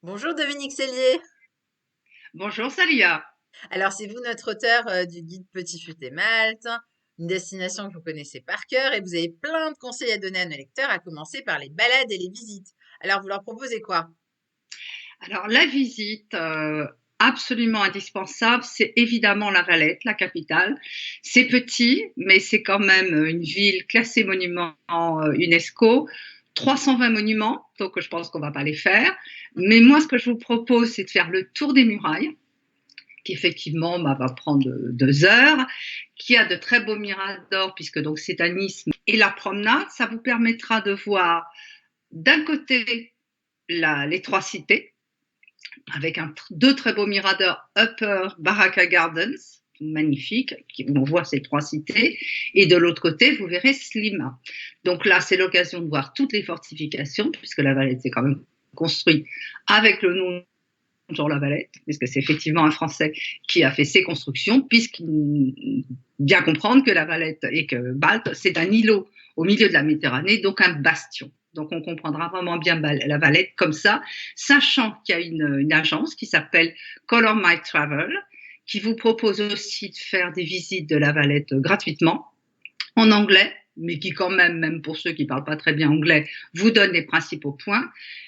Bonjour Dominique Sellier. Bonjour Salia. Alors, c'est vous notre auteur du guide Petit Futé Malte, une destination que vous connaissez par cœur et vous avez plein de conseils à donner à nos lecteurs, à commencer par les balades et les visites. Alors, vous leur proposez quoi? Alors la visite absolument indispensable, c'est évidemment La Valette, la capitale. C'est petit, mais c'est quand même une ville classée monument UNESCO. 320 monuments, donc je pense qu'on va pas les faire. Mais moi, ce que je vous propose, c'est de faire le tour des murailles, qui effectivement va prendre 2 heures, qui a de très beaux miradors, puisque donc c'est à Nice. Et la promenade, ça vous permettra de voir d'un côté les trois cités, avec deux très beaux miradors, Upper Baraka Gardens, magnifique, où on voit ces trois cités, et de l'autre côté, vous verrez Slima. Donc là, c'est l'occasion de voir toutes les fortifications, puisque la Valette s'est quand même construite avec le nom de Jean Lavalette, puisque c'est effectivement un Français qui a fait ces constructions, puisqu'il bien comprendre que la Valette et que Malte, c'est un îlot au milieu de la Méditerranée, donc un bastion. Donc on comprendra vraiment bien la Valette comme ça, sachant qu'il y a une agence qui s'appelle Color My Travel, qui vous propose aussi de faire des visites de la Valette gratuitement, en anglais, mais qui quand même, même pour ceux qui ne parlent pas très bien anglais, vous donne les principaux points.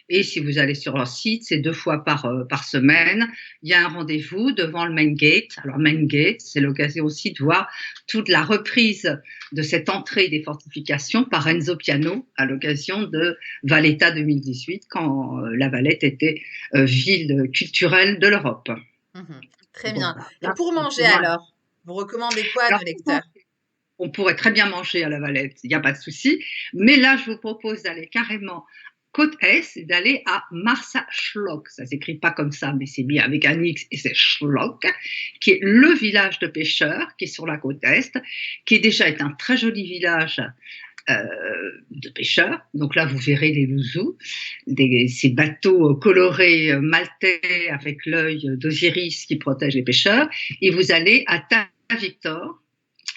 Et si vous allez sur leur site, c'est 2 fois par semaine. Il y a un rendez-vous devant le Main Gate. Alors, Main Gate, c'est l'occasion aussi de voir toute la reprise de cette entrée des fortifications par Enzo Piano à l'occasion de Valletta 2018, quand la Valette était ville culturelle de l'Europe. Mhm. Très Bon, bien. bah, Et là, pour manger pour moi. alors, vous recommandez quoi à nos Alors, lecteurs? on pourrait très bien manger à la Valette, il n'y a pas de souci. Mais là, je vous propose d'aller carrément côte Est, d'aller à Marsa-Schlock. Ça ne s'écrit pas comme ça, mais c'est bien avec un X et c'est Schlock, qui est le village de pêcheurs qui est sur la côte Est, qui déjà est un très joli village de pêcheurs. Donc là, vous verrez les louzous, ces bateaux colorés maltais avec l'œil d'Osiris qui protège les pêcheurs. Et vous allez à Taint-Victor,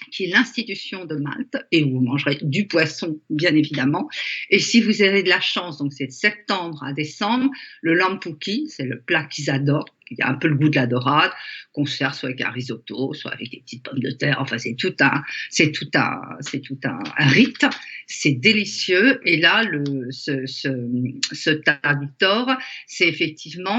qui est l'institution de Malte, et où vous mangerez du poisson, bien évidemment. Et si vous avez de la chance, donc c'est de septembre à décembre, le lampuki, c'est le plat qu'ils adorent, il a un peu le goût de la dorade, qu'on sert soit avec un risotto, soit avec des petites pommes de terre. Enfin, c'est tout un rite. C'est délicieux. Et là, ce Victor,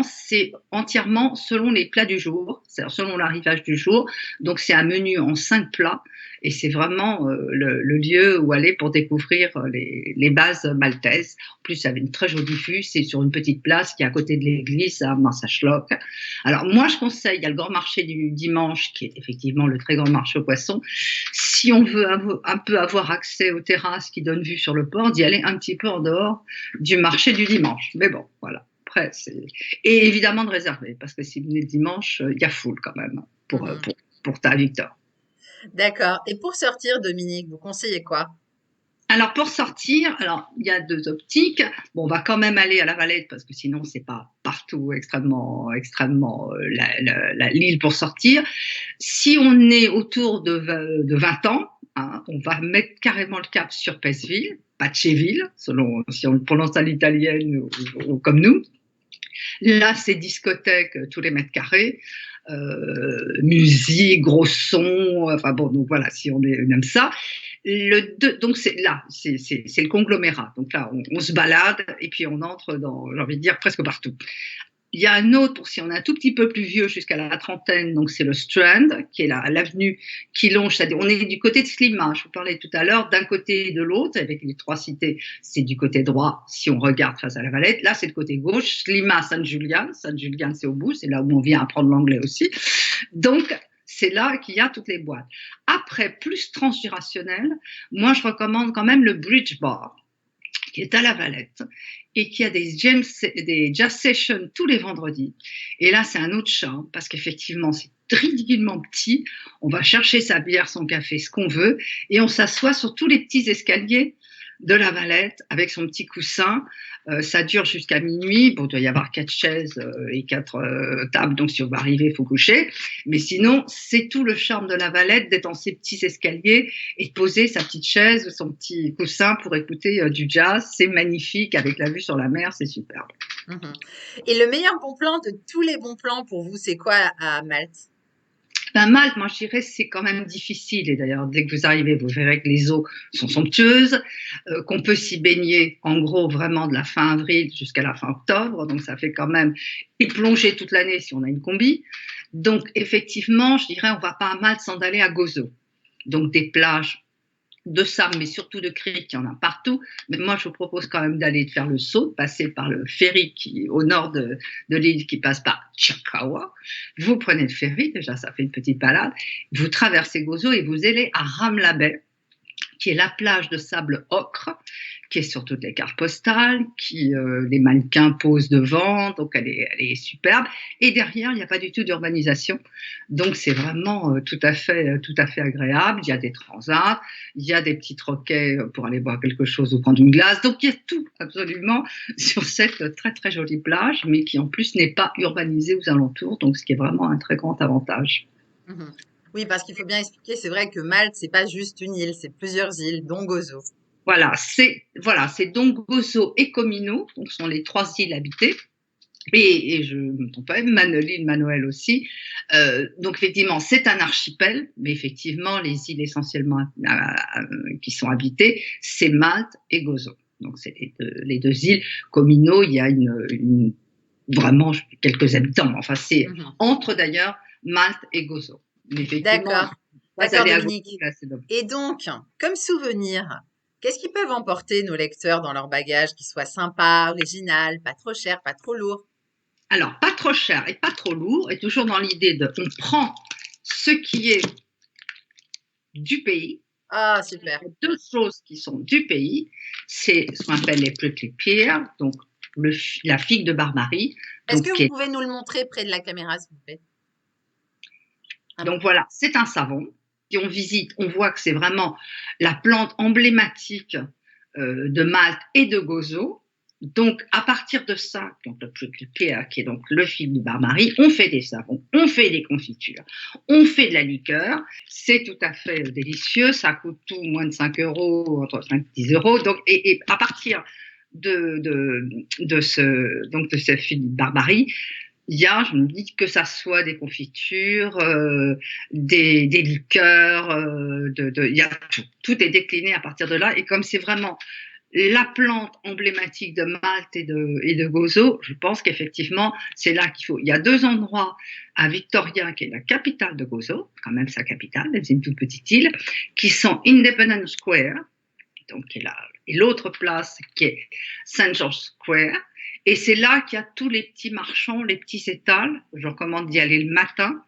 c'est entièrement selon les plats du jour, c'est-à-dire selon l'arrivage du jour. Donc, c'est un menu en 5 plats. Et c'est vraiment le lieu où aller pour découvrir les bases maltaises. En plus, il y avait une très jolie vue. C'est sur une petite place qui est à côté de l'église à Marsaschlock. Alors moi, je conseille, il y a le grand marché du dimanche, qui est effectivement le très grand marché aux poissons. Si on veut un peu avoir accès aux terrasses qui donnent vue sur le port, d'y aller un petit peu en dehors du marché du dimanche. Mais bon, voilà. Après, et évidemment de réserver, parce que si vous venez le dimanche, il y a foule quand même Mhm. pour ta Victor. D'accord. Et pour sortir, Dominique, vous conseillez quoi? Alors pour sortir, alors il y a 2 optiques. Bon, on va quand même aller à la Valette parce que sinon c'est pas partout extrêmement l'île pour sortir. Si on est autour de 20 ans, hein, on va mettre carrément le cap sur Pesseville, Paceville, selon si on le prononce à l'italienne ou comme nous. Là, c'est discothèque tous les mètres carrés. Musique, gros son, enfin bon, donc voilà, si on aime ça. Donc c'est là, c'est le conglomérat. Donc là, on se balade et puis on entre dans, j'ai envie de dire, presque partout. Il y a un autre, pour si on est un tout petit peu plus vieux, jusqu'à la trentaine, donc c'est le Strand, qui est l'avenue qui longe. On est du côté de Slima, je vous parlais tout à l'heure, d'un côté et de l'autre, avec les trois cités, c'est du côté droit, si on regarde face à la Valette. Là, c'est le côté gauche, Slima, San Julian. San Julian, c'est au bout, c'est là où on vient apprendre l'anglais aussi. Donc, c'est là qu'il y a toutes les boîtes. Après, plus transgénérationnel, moi, je recommande quand même le Bridge Bar, qui est à la Valette et qui a des jazz sessions tous les vendredis. Et là, c'est un autre charme parce qu'effectivement, c'est ridiculement petit. On va chercher sa bière, son café, ce qu'on veut, et on s'assoit sur tous les petits escaliers de la Valette avec son petit coussin. Ça dure jusqu'à minuit. Bon, il doit y avoir 4 chaises et 4 tables, donc si on va arriver, il faut coucher. Mais sinon, c'est tout le charme de la Valette d'être dans ces petits escaliers et de poser sa petite chaise ou son petit coussin pour écouter du jazz. C'est magnifique avec la vue sur la mer, c'est superbe. Mhm. Et le meilleur bon plan de tous les bons plans pour vous, c'est quoi à Malte? Ben, Malte, moi je dirais, c'est quand même difficile. Et d'ailleurs, dès que vous arrivez, vous verrez que les eaux sont somptueuses, qu'on peut s'y baigner en gros vraiment de la fin avril jusqu'à la fin octobre. Donc ça fait quand même et plonger toute l'année si on a une combi. Donc effectivement, je dirais, on ne va pas à Malte sans aller à Gozo. Donc des plages de sable, mais surtout de criques, il y en a partout. Mais moi, je vous propose quand même d'aller faire le saut, de passer par le ferry qui, au nord de l'île qui passe par Chakawa. Vous prenez le ferry, déjà ça fait une petite balade, vous traversez Gozo et vous allez à Ramla Bay, qui est la plage de sable ocre, qui est sur toutes les cartes postales, qui les mannequins posent devant, donc elle est superbe. Et derrière, il n'y a pas du tout d'urbanisation, donc c'est vraiment tout à fait agréable. Il y a des transats, il y a des petits troquets pour aller boire quelque chose ou prendre une glace. Donc il y a tout absolument sur cette très très jolie plage, mais qui en plus n'est pas urbanisée aux alentours, donc ce qui est vraiment un très grand avantage. Mhm. Oui, parce qu'il faut bien expliquer, c'est vrai que Malte, c'est pas juste une île, c'est plusieurs îles, dont Gozo. Voilà, c'est donc Gozo et Comino, donc ce sont les trois îles habitées. Et je ne me trompe pas, l'île Manuel aussi. Donc effectivement, c'est un archipel, mais effectivement, les îles essentiellement qui sont habitées, c'est Malte et Gozo. Donc c'est les deux îles. Comino, il y a vraiment quelques habitants. Enfin, c'est Mhm. entre d'ailleurs Malte et Gozo. Mais effectivement, D'accord, pas d'accord, aller à Gozo, Dominique. là, c'est dommage. Et donc, comme souvenir, qu'est-ce qu'ils peuvent emporter nos lecteurs dans leur bagage qui soit sympa, original, pas trop cher, pas trop lourd? Alors, pas trop cher et pas trop lourd, et toujours dans l'idée de on prend ce qui est du pays. Ah, super. Il y a deux choses qui sont du pays. C'est ce qu'on appelle les prickly pear, donc la figue de Barbarie. Est-ce Donc, que vous pouvez nous le montrer près de la caméra, s'il vous plaît? Un peu. donc voilà, c'est un savon. Si on visite, on voit que c'est vraiment la plante emblématique de Malte et de Gozo. Donc, à partir de ça, donc le prickly pear, qui est donc le figue de Barbarie, on fait des savons, on fait des confitures, on fait de la liqueur. C'est tout à fait délicieux. Ça coûte tout moins de 5 euros, entre 5 et 10 euros. Donc, et à partir de ce figue de Barbarie, il y a, je me dis, que ça soit des confitures, des liqueurs, il y a tout. Tout est décliné à partir de là. Et comme c'est vraiment la plante emblématique de Malte et de Gozo, je pense qu'effectivement, c'est là qu'il faut. Il y a deux endroits à Victoria, qui est la capitale de Gozo, quand même sa capitale, c'est une toute petite île, qui sont Independence Square, donc qui est là, et l'autre place qui est Saint George Square. Et c'est là qu'il y a tous les petits marchands, les petits étals. Je recommande d'y aller le matin.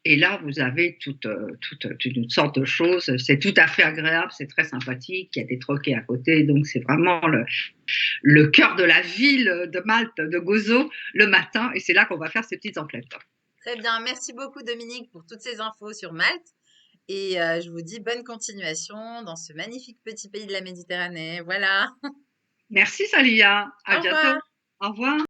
Et là, vous avez toute une sorte de choses. C'est tout à fait agréable, c'est très sympathique. Il y a des troquets à côté. Donc, c'est vraiment le cœur de la ville de Malte, de Gozo, le matin. Et c'est là qu'on va faire ces petites emplettes. Très bien. Merci beaucoup, Dominique, pour toutes ces infos sur Malte. Et je vous dis bonne continuation dans ce magnifique petit pays de la Méditerranée. Voilà. Merci, Salia. À Au bientôt. revoir. Au revoir.